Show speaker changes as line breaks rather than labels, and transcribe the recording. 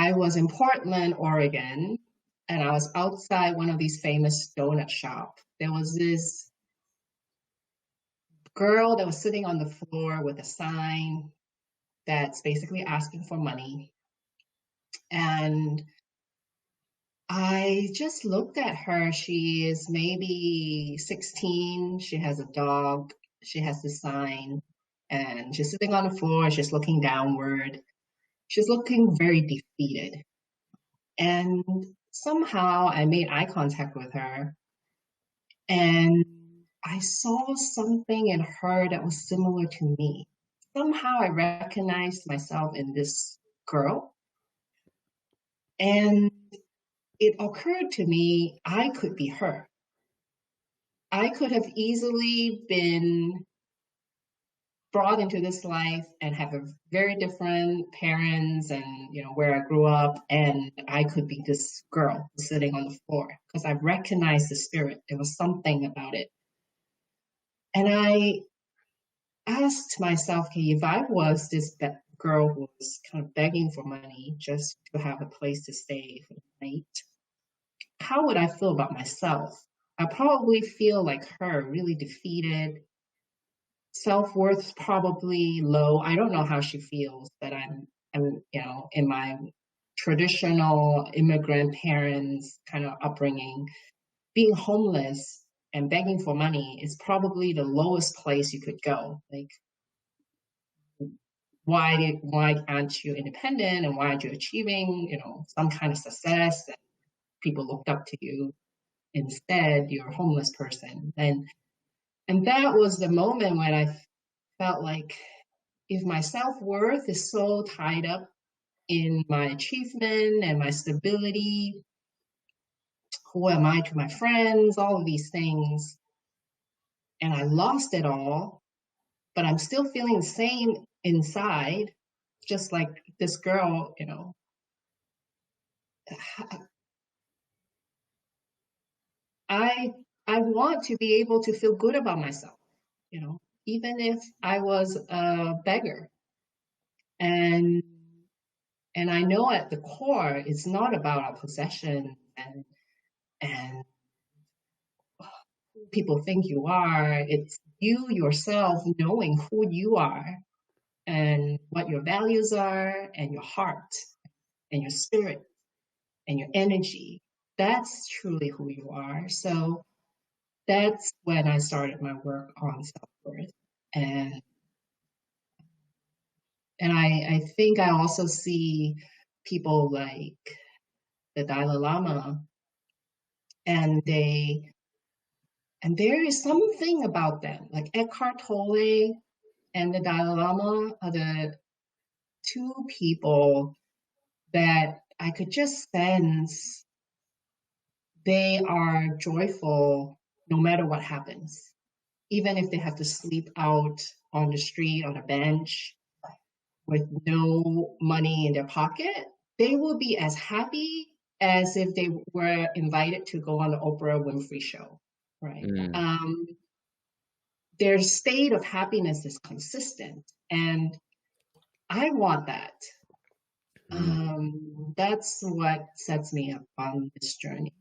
I was in Portland, Oregon, and I was outside one of these famous donut shop. There was this girl that was sitting on the floor with a sign that's basically asking for money. And I just looked at her. She is maybe 16. She has a dog. She has the sign, and she's sitting on the floor. She's looking downward. She's looking very defeated. And somehow I made eye contact with her, and I saw something in her that was similar to me. Somehow I recognized myself in this girl, and it occurred to me I could be her. I could have easily been brought into this life and have a very different parents and where I grew up, and I could be this girl sitting on the floor because I recognized the spirit. There was something about it. And I asked myself, okay, if I was this girl who was kind of begging for money just to have a place to stay for the night, how would I feel about myself? I probably feel like her, really defeated, self-worth probably low. I don't know how she feels, but I'm in my traditional immigrant parents kind of upbringing, being homeless and begging for money is probably the lowest place you could go. Like, why aren't you independent, and why aren't you achieving, some kind of success that people looked up to you? Instead, you're a homeless person. And that was the moment when I felt like, if my self-worth is so tied up in my achievement and my stability, who am I to my friends, all of these things, and I lost it all, but I'm still feeling the same inside, just like this girl, I I want to be able to feel good about myself, even if I was a beggar. And and I know at the core, it's not about our possession and who people think you are. It's you yourself knowing who you are and what your values are and your heart and your spirit and your energy. That's truly who you are. So that's when I started my work on self-worth. And I think I also see people like the Dalai Lama, and there is something about them, like Eckhart Tolle and the Dalai Lama are the two people that I could just sense they are joyful no matter what happens. Even if they have to sleep out on the street, on a bench, with no money in their pocket, they will be as happy as if they were invited to go on the Oprah Winfrey show, right?
Mm.
Their state of happiness is consistent, and I want that.
Mm.
That's what sets me up on this journey.